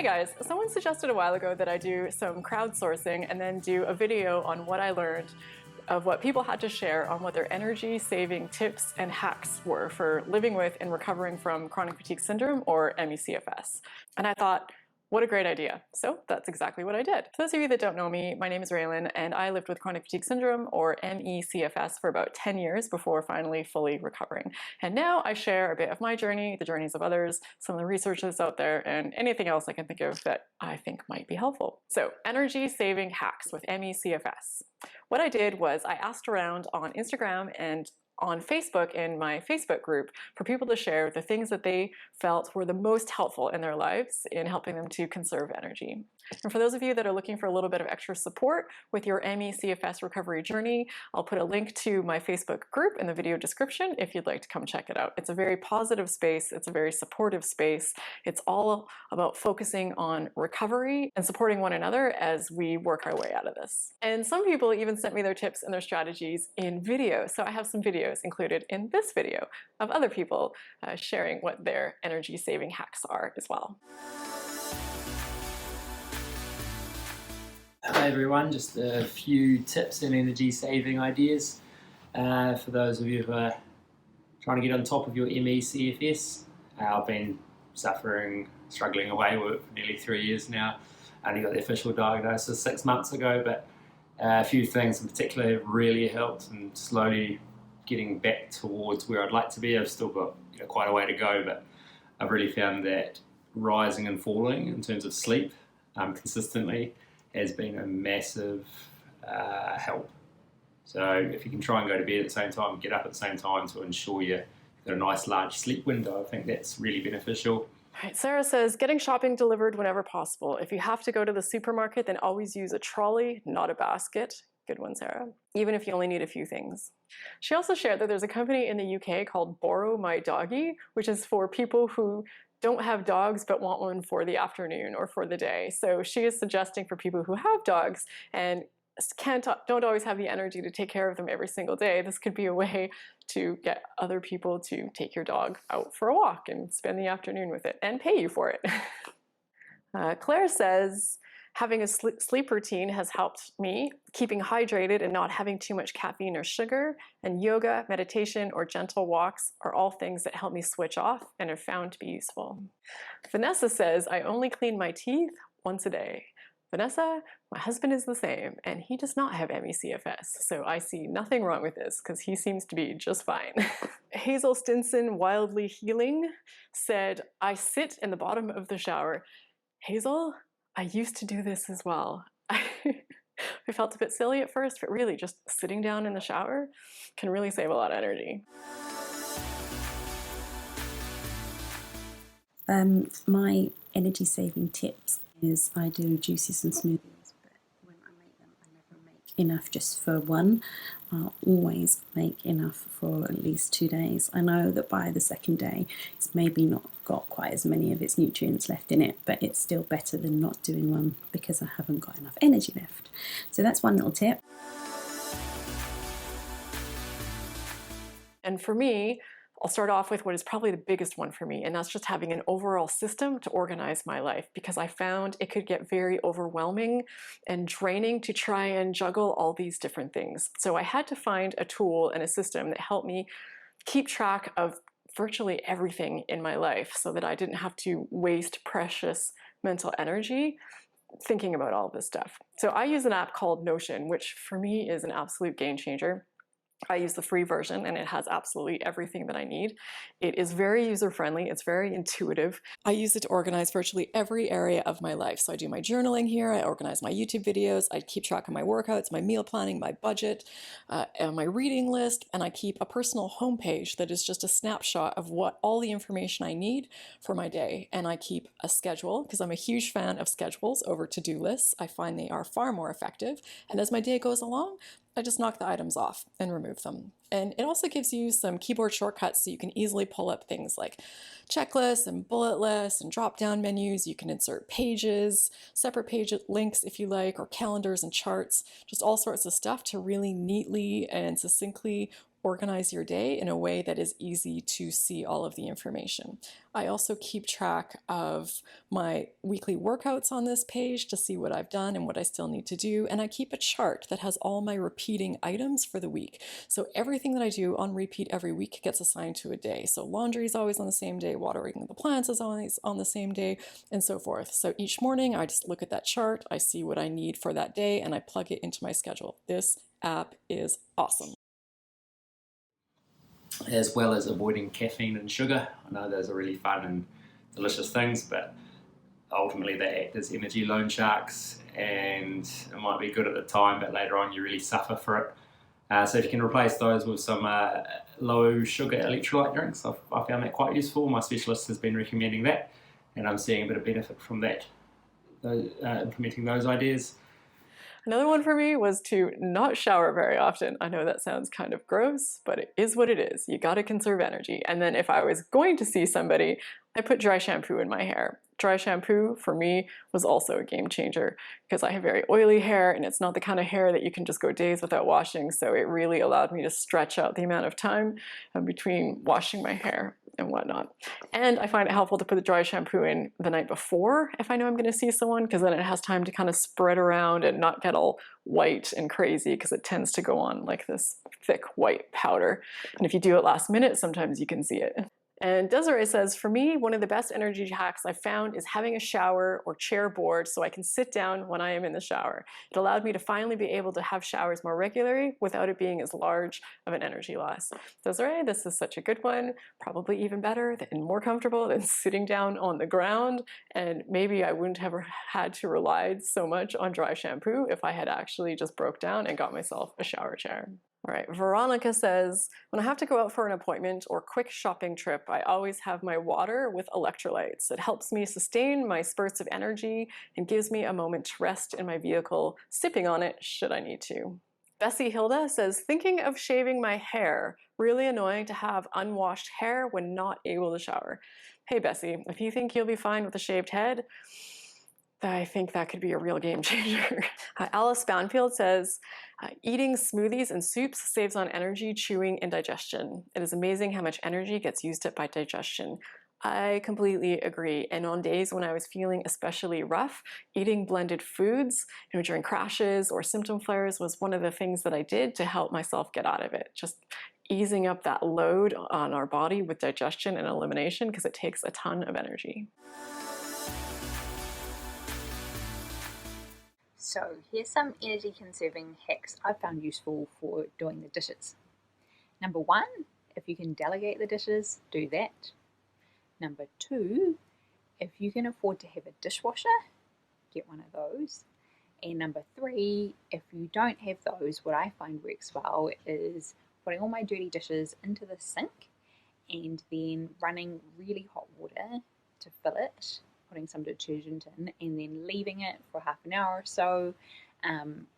guys, someone suggested a while ago that I do some crowdsourcing and then do a video on what I learned of what people had to share on what their energy saving tips and hacks were for living with and recovering from chronic fatigue syndrome, or ME/CFS. And I thought, what a great idea. So that's exactly what I did. For those of you that don't know me, my name is Raelan, and I lived with chronic fatigue syndrome, or ME/CFS, for about 10 years before finally fully recovering. And now I share a bit of my journey, the journeys of others, some of the research that's out there, and anything else I can think of that I think might be helpful. So, energy saving hacks with ME/CFS. What I did was I asked around on Instagram and on Facebook in my Facebook group for people to share the things that they felt were the most helpful in their lives in helping them to conserve energy. And for those of you that are looking for a little bit of extra support with your ME/CFS recovery journey, I'll put a link to my Facebook group in the video description if you'd like to come check it out. It's a very positive space, it's a very supportive space. It's all about focusing on recovery and supporting one another as we work our way out of this. And some people even sent me their tips and their strategies in video. So I have some videos included in this video of other people sharing what their energy saving hacks are as well. Hi everyone, just a few tips and energy saving ideas for those of you who are trying to get on top of your ME/CFS. I've been struggling away with it for nearly 3 years now. I only got the official diagnosis 6 months ago, but a few things in particular have really helped and slowly getting back towards where I'd like to be. I've still got quite a way to go, but I've really found that rising and falling in terms of sleep consistently has been a massive help. So if you can try and go to bed at the same time, get up at the same time to ensure you've got a nice large sleep window, I think that's really beneficial. Right, Sarah says, getting shopping delivered whenever possible. If you have to go to the supermarket, then always use a trolley, not a basket. Good one, Sarah. Even if you only need a few things. She also shared that there's a company in the UK called Borrow My Doggy, which is for people who don't have dogs but want one for the afternoon or for the day. So she is suggesting for people who have dogs and don't always have the energy to take care of them every single day, this could be a way to get other people to take your dog out for a walk and spend the afternoon with it and pay you for it. Claire says, having a sleep routine has helped me. Keeping hydrated and not having too much caffeine or sugar, and yoga, meditation, or gentle walks are all things that help me switch off and are found to be useful. Vanessa says, I only clean my teeth once a day. Vanessa, my husband is the same, and he does not have ME/CFS, so I see nothing wrong with this because he seems to be just fine. Hazel Stinson, Wildly Healing, said, I sit in the bottom of the shower. Hazel, I used to do this as well. I felt a bit silly at first, but really just sitting down in the shower can really save a lot of energy. My energy saving tips is I do juices and smoothies, but when I make them I never make enough just for one. I always make enough for at least 2 days. I know that by the second day it's maybe not got quite as many of its nutrients left in it, but it's still better than not doing one because I haven't got enough energy left. So that's one little tip. And for me, I'll start off with what is probably the biggest one for me, and that's just having an overall system to organize my life, because I found it could get very overwhelming and draining to try and juggle all these different things. So I had to find a tool and a system that helped me keep track of virtually everything in my life so that I didn't have to waste precious mental energy thinking about all this stuff. So I use an app called Notion, which for me is an absolute game changer. I use the free version and it has absolutely everything that I need. It is very user-friendly, it's very intuitive. I use it to organize virtually every area of my life. So I do my journaling here, I organize my YouTube videos, I keep track of my workouts, my meal planning, my budget, and my reading list, and I keep a personal homepage that is just a snapshot of what all the information I need for my day. And I keep a schedule, because I'm a huge fan of schedules over to-do lists. I find they are far more effective. And as my day goes along, I just knock the items off and remove them. And it also gives you some keyboard shortcuts so you can easily pull up things like checklists and bullet lists and drop-down menus. You can insert pages, separate page links if you like, or calendars and charts, just all sorts of stuff to really neatly and succinctly organize your day in a way that is easy to see all of the information. I also keep track of my weekly workouts on this page to see what I've done and what I still need to do. And I keep a chart that has all my repeating items for the week. So everything that I do on repeat every week gets assigned to a day. So laundry is always on the same day, watering the plants is always on the same day, and so forth. So each morning I just look at that chart, I see what I need for that day, and I plug it into my schedule. This app is awesome. As well as avoiding caffeine and sugar. I know those are really fun and delicious things, but ultimately they act as energy loan sharks, and it might be good at the time, but later on you really suffer for it. So if you can replace those with some low sugar electrolyte drinks, I found that quite useful. My specialist has been recommending that, and I'm seeing a bit of benefit from that, implementing those ideas. Another one for me was to not shower very often. I know that sounds kind of gross, but it is what it is. You gotta conserve energy. And then if I was going to see somebody, I put dry shampoo in my hair. Dry shampoo for me was also a game changer because I have very oily hair and it's not the kind of hair that you can just go days without washing. So it really allowed me to stretch out the amount of time between washing my hair and whatnot. And I find it helpful to put the dry shampoo in the night before if I know I'm going to see someone, because then it has time to kind of spread around and not get all white and crazy, because it tends to go on like this thick white powder. And if you do it last minute, sometimes you can see it. And Desiree says, for me, one of the best energy hacks I've found is having a shower or chair board so I can sit down when I am in the shower. It allowed me to finally be able to have showers more regularly without it being as large of an energy loss. Desiree, this is such a good one, probably even better and more comfortable than sitting down on the ground. And maybe I wouldn't have had to rely so much on dry shampoo if I had actually just broke down and got myself a shower chair. All right, Veronica says, when I have to go out for an appointment or quick shopping trip, I always have my water with electrolytes. It helps me sustain my spurts of energy and gives me a moment to rest in my vehicle, sipping on it should I need to. Bessie Hilda says, thinking of shaving my hair. Really annoying to have unwashed hair when not able to shower. Hey Bessie, if you think you'll be fine with a shaved head, I think that could be a real game changer. Alice Banfield says, eating smoothies and soups saves on energy, chewing, and digestion. It is amazing how much energy gets used up by digestion. I completely agree. And on days when I was feeling especially rough, eating blended foods, during crashes or symptom flares was one of the things that I did to help myself get out of it. Just easing up that load on our body with digestion and elimination, because it takes a ton of energy. So here's some energy conserving hacks I found useful for doing the dishes. Number 1, if you can delegate the dishes, do that. Number 2, if you can afford to have a dishwasher, get one of those. And number 3, if you don't have those, what I find works well is putting all my dirty dishes into the sink and then running really hot water to fill it, putting some detergent in, and then leaving it for half an hour or so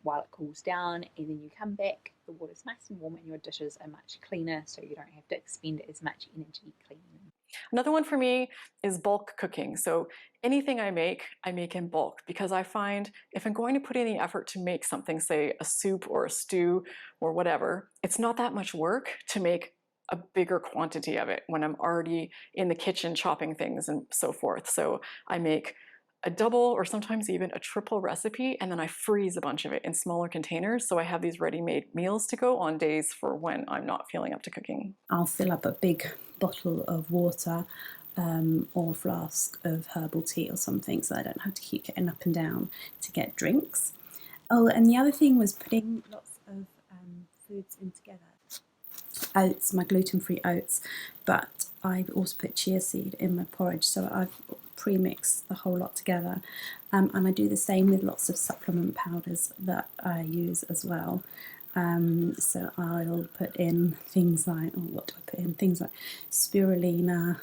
while it cools down, and then you come back, the water's nice and warm and your dishes are much cleaner, so you don't have to expend as much energy cleaning. Another one for me is bulk cooking. So anything I make in bulk, because I find if I'm going to put in the effort to make something, say a soup or a stew or whatever, it's not that much work to make a bigger quantity of it when I'm already in the kitchen chopping things and so forth. So I make a double or sometimes even a triple recipe, and then I freeze a bunch of it in smaller containers, so I have these ready-made meals to go on days for when I'm not feeling up to cooking. I'll fill up a big bottle of water or a flask of herbal tea or something, so I don't have to keep getting up and down to get drinks. Oh, and the other thing was putting lots of foods in together. Oats, my gluten-free oats, but I've also put chia seed in my porridge, so I've pre-mixed the whole lot together, and I do the same with lots of supplement powders that I use as well. So I'll put in things like, what do I put in? Things like spirulina,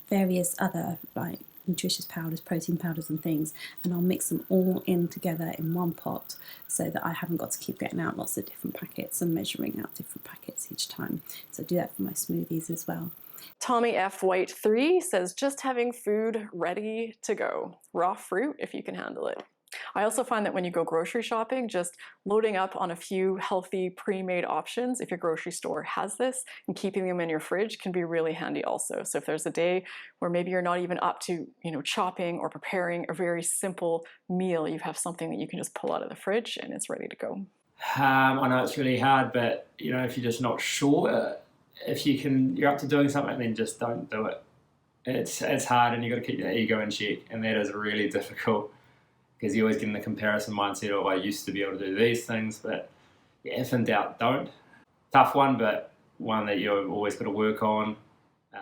various other like nutritious powders, protein powders and things, and I'll mix them all in together in one pot so that I haven't got to keep getting out lots of different packets and measuring out different packets each time. So I do that for my smoothies as well. Tommy F. White 3 says, just having food ready to go. Raw fruit if you can handle it. I also find that when you go grocery shopping, just loading up on a few healthy pre-made options, if your grocery store has this, and keeping them in your fridge can be really handy also. So if there's a day where maybe you're not even up to, chopping or preparing a very simple meal, you have something that you can just pull out of the fridge and it's ready to go. I know it's really hard, but if you're just not sure, if you're up to doing something, then just don't do it. It's hard, and you've got to keep your ego in check, and that is really difficult. Because you always get in the comparison mindset of, I used to be able to do these things, but if in doubt, don't. Tough one, but one that you've always got to work on.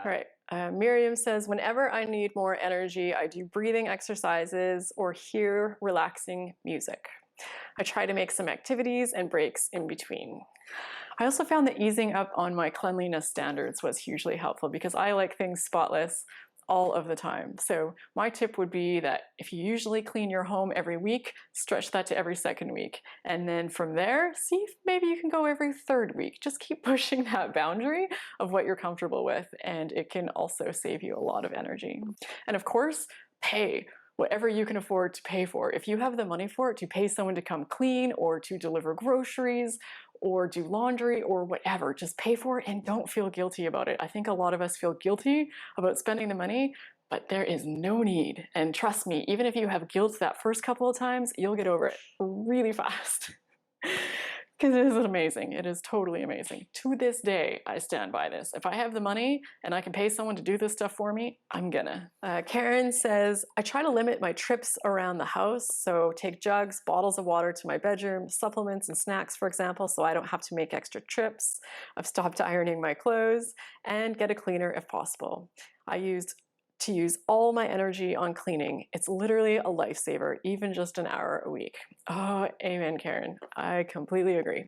Right. Miriam says, whenever I need more energy, I do breathing exercises or hear relaxing music. I try to make some activities and breaks in between. I also found that easing up on my cleanliness standards was hugely helpful because I like things spotless all of the time. So my tip would be that if you usually clean your home every week, stretch that to every second week. And then from there, see if maybe you can go every third week. Just keep pushing that boundary of what you're comfortable with, and it can also save you a lot of energy. And of course, pay whatever you can afford to pay for. If you have the money for it, to pay someone to come clean or to deliver groceries or do laundry or whatever, just pay for it and don't feel guilty about it. I think a lot of us feel guilty about spending the money, but there is no need. And trust me, even if you have guilt that first couple of times, you'll get over it really fast. Because it is amazing. It is totally amazing. To this day, I stand by this. If I have the money and I can pay someone to do this stuff for me, I'm gonna. Karen says, I try to limit my trips around the house. So take jugs, bottles of water to my bedroom, supplements and snacks, for example, so I don't have to make extra trips. I've stopped ironing my clothes and get a cleaner if possible. I used to use all my energy on cleaning. It's literally a lifesaver, even just an hour a week. Oh, amen, Karen. I completely agree.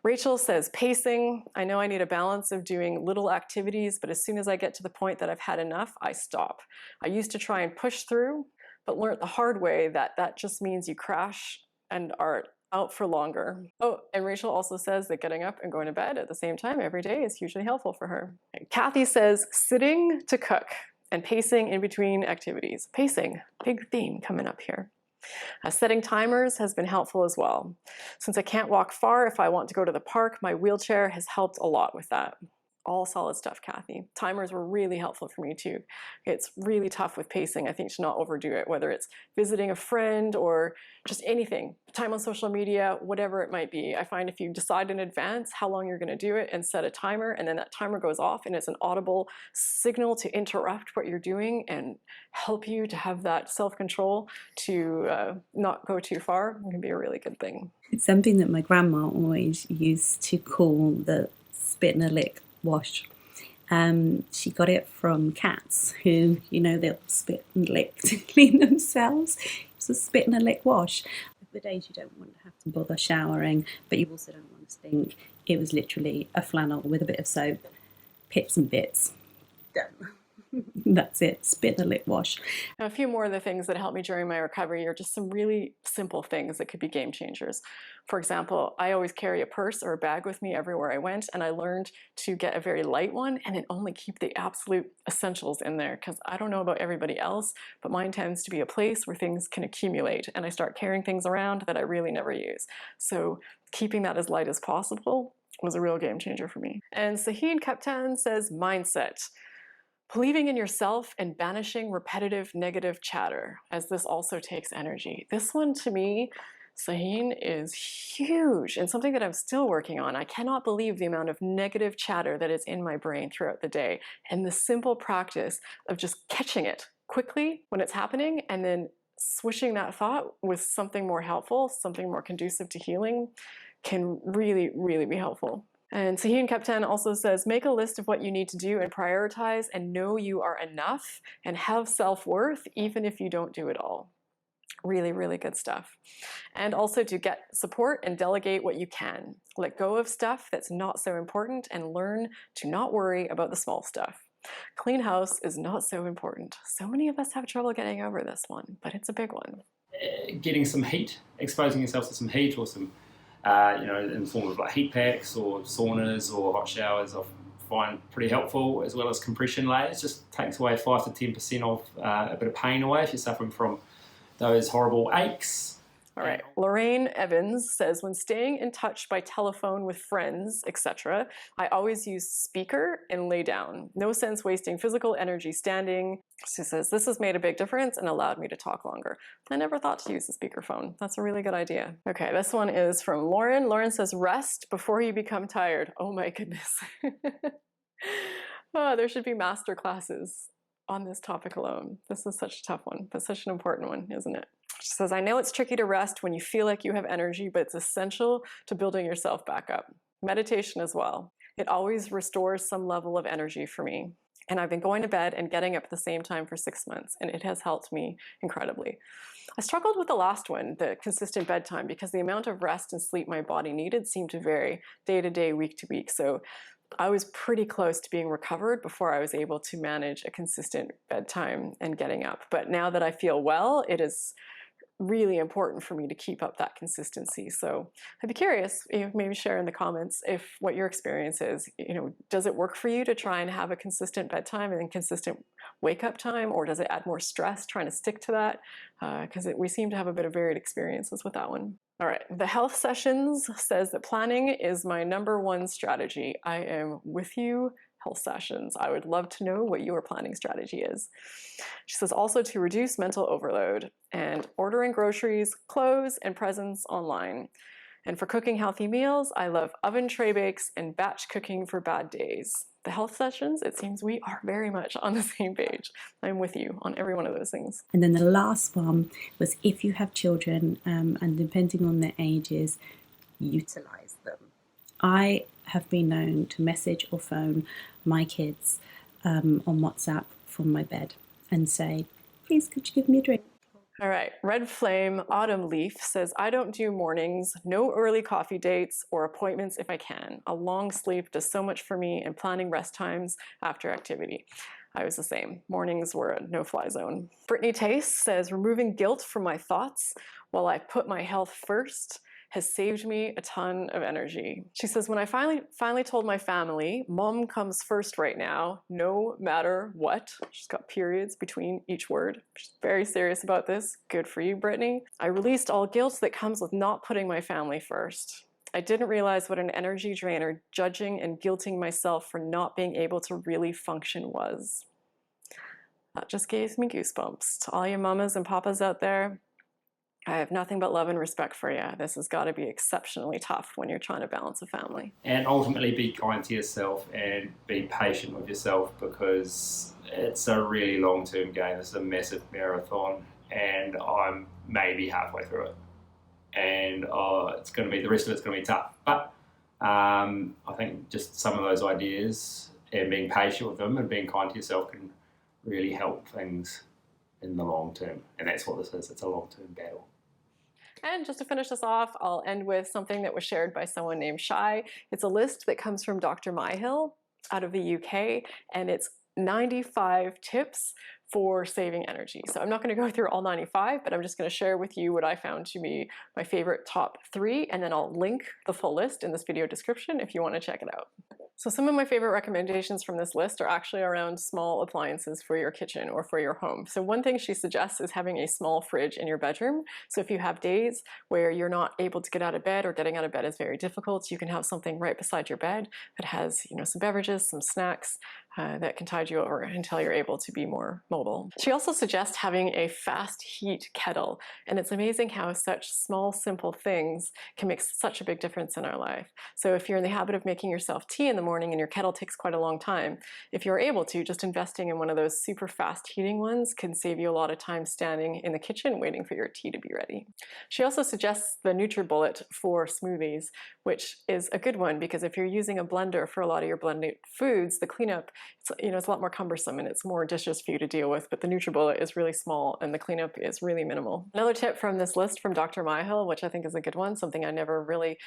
Rachel says, pacing. I know I need a balance of doing little activities, but as soon as I get to the point that I've had enough, I stop. I used to try and push through, but learned the hard way that that just means you crash and are out for longer. Oh, and Rachel also says that getting up and going to bed at the same time every day is hugely helpful for her. And Kathy says, sitting to cook and pacing in between activities. Pacing, big theme coming up here. Setting timers has been helpful as well. Since I can't walk far, if I want to go to the park, my wheelchair has helped a lot with that. All solid stuff, Kathy. Timers were really helpful for me too. It's really tough with pacing, I think, to not overdo it, whether it's visiting a friend or just anything, time on social media, whatever it might be. I find if you decide in advance how long you're gonna do it and set a timer, and then that timer goes off and it's an audible signal to interrupt what you're doing and help you to have that self-control to not go too far, it can be a really good thing. It's something that my grandma always used to call the spit and a lick wash. She got it from cats who, they'll spit and lick to clean themselves. It's a spit and a lick wash. The days you don't want to have to bother showering, but you also don't want to stink, it was literally a flannel with a bit of soap, pips and bits. Done. That's it, spit and a lick wash. Now, a few more of the things that helped me during my recovery are just some really simple things that could be game changers. For example, I always carry a purse or a bag with me everywhere I went, and I learned to get a very light one and then only keep the absolute essentials in there, because I don't know about everybody else, but mine tends to be a place where things can accumulate, and I start carrying things around that I really never use. So keeping that as light as possible was a real game changer for me. And Saheen Kaptan says, mindset. Believing in yourself and banishing repetitive negative chatter, as this also takes energy. This one to me, Saheen, is huge and something that I'm still working on. I cannot believe the amount of negative chatter that is in my brain throughout the day, and the simple practice of just catching it quickly when it's happening and then switching that thought with something more helpful, something more conducive to healing, can really, really be helpful. And Saheen Kaptan also says, make a list of what you need to do and prioritize, and know you are enough and have self-worth even if you don't do it all. Really, really good stuff. And also to get support and delegate what you can. Let go of stuff that's not so important and learn to not worry about the small stuff. Clean house is not so important. So many of us have trouble getting over this one, but it's a big one. Getting some heat, exposing yourself to some heat or some in the form of like heat packs or saunas or hot showers, I find pretty helpful, as well as compression layers. Just takes away 5 to 10% of a bit of pain away if you're suffering from those horrible aches. All right, Lorraine Evans says, when staying in touch by telephone with friends, etc., I always use speaker and lay down. No sense wasting physical energy standing. She says, this has made a big difference and allowed me to talk longer. I never thought to use a speakerphone. That's a really good idea. Okay, this one is from Lauren. Lauren says, rest before you become tired. Oh my goodness. Oh, there should be master classes on this topic alone. This is such a tough one, but such an important one, isn't it? She says, I know it's tricky to rest when you feel like you have energy, but it's essential to building yourself back up. Meditation as well. It always restores some level of energy for me. And I've been going to bed and getting up at the same time for 6 months, and it has helped me incredibly. I struggled with the last one, the consistent bedtime, because the amount of rest and sleep my body needed seemed to vary day to day, week to week. So I was pretty close to being recovered before I was able to manage a consistent bedtime and getting up. But now that I feel well, it is really important for me to keep up that consistency. So I'd be curious, maybe share in the comments if what your experience is. Does it work for you to try and have a consistent bedtime and consistent wake up time, or does it add more stress trying to stick to that? Because we seem to have a bit of varied experiences with that one. All right, the Health Sessions says that planning is my #1 strategy. I am with you, Health Sessions. I would love to know what your planning strategy is. She says also to reduce mental overload and ordering groceries, clothes, and presents online. And for cooking healthy meals, I love oven tray bakes and batch cooking for bad days. The Health Sessions, it seems we are very much on the same page. I'm with you on every one of those things. And then the last one was, if you have children, and depending on their ages, utilize them. I have been known to message or phone my kids on WhatsApp from my bed and say, please, could you give me a drink? All right, Red Flame Autumn Leaf says, I don't do mornings, no early coffee dates or appointments if I can. A long sleep does so much for me, and planning rest times after activity. I was the same. Mornings were a no-fly zone. Brittany Taste says, removing guilt from my thoughts while I put my health first has saved me a ton of energy. She says, when I finally told my family, mom comes first right now, no matter what. She's got periods between each word. She's very serious about this. Good for you, Brittany. I released all guilt that comes with not putting my family first. I didn't realize what an energy drainer judging and guilting myself for not being able to really function was. That just gave me goosebumps. To all you mamas and papas out there, I have nothing but love and respect for you. This has got to be exceptionally tough when you're trying to balance a family. And ultimately be kind to yourself and be patient with yourself, because it's a really long-term game. It's a massive marathon, and I'm maybe halfway through it. And it's going to be, the rest of it's going to be tough. But I think just some of those ideas and being patient with them and being kind to yourself can really help things in the long term. And that's what this is. It's a long-term battle. And just to finish this off, I'll end with something that was shared by someone named Shai. It's a list that comes from Dr. MYHILL out of the UK, and it's 95 tips for saving energy. So I'm not going to go through all 95, but I'm just going to share with you what I found to be my favorite top 3, and then I'll link the full list in this video description if you want to check it out. So some of my favorite recommendations from this list are actually around small appliances for your kitchen or for your home. So one thing she suggests is having a small fridge in your bedroom. So if you have days where you're not able to get out of bed, or getting out of bed is very difficult, you can have something right beside your bed that has, some beverages, some snacks that can tide you over until you're able to be more mobile. She also suggests having a fast heat kettle, and it's amazing how such small, simple things can make such a big difference in our life. So if you're in the habit of making yourself tea in the morning and your kettle takes quite a long time, if you're able to, just investing in one of those super fast heating ones can save you a lot of time standing in the kitchen waiting for your tea to be ready. She also suggests the NutriBullet for smoothies, which is a good one because if you're using a blender for a lot of your blended foods, the cleanup, it's a lot more cumbersome and it's more dishes for you to deal with, but the NutriBullet is really small and the cleanup is really minimal. Another tip from this list from Dr. MYHILL, which I think is a good one, something I never really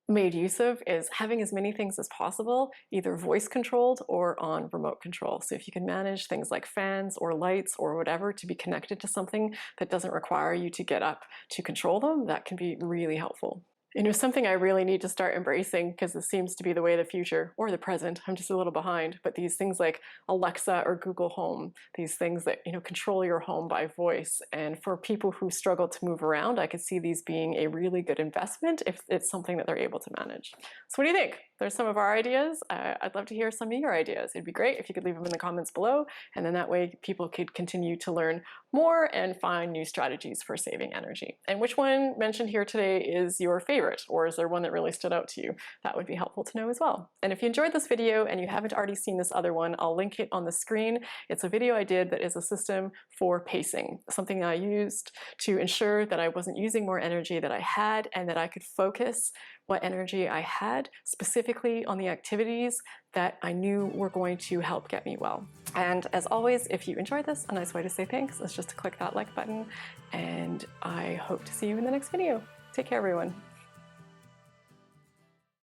made use of, is having as many things as possible, either voice controlled or on remote control. So if you can manage things like fans or lights or whatever to be connected to something that doesn't require you to get up to control them, that can be really helpful. You know, something I really need to start embracing, because this seems to be the way of the future, or the present, I'm just a little behind, but these things like Alexa or Google Home, these things that, you know, control your home by voice. And for people who struggle to move around, I could see these being a really good investment if it's something that they're able to manage. So what do you think? There's some of our ideas. I'd love to hear some of your ideas. It'd be great if you could leave them in the comments below, and then that way people could continue to learn more and find new strategies for saving energy. And which one mentioned here today is your favorite, or is there one that really stood out to you? That would be helpful to know as well. And if you enjoyed this video and you haven't already seen this other one, I'll link it on the screen. It's a video I did that is a system for pacing, something I used to ensure that I wasn't using more energy that I had, and that I could focus what energy I had specifically on the activities that I knew were going to help get me well. And as always, if you enjoyed this, a nice way to say thanks is just to click that like button, and I hope to see you in the next video. Take care, everyone.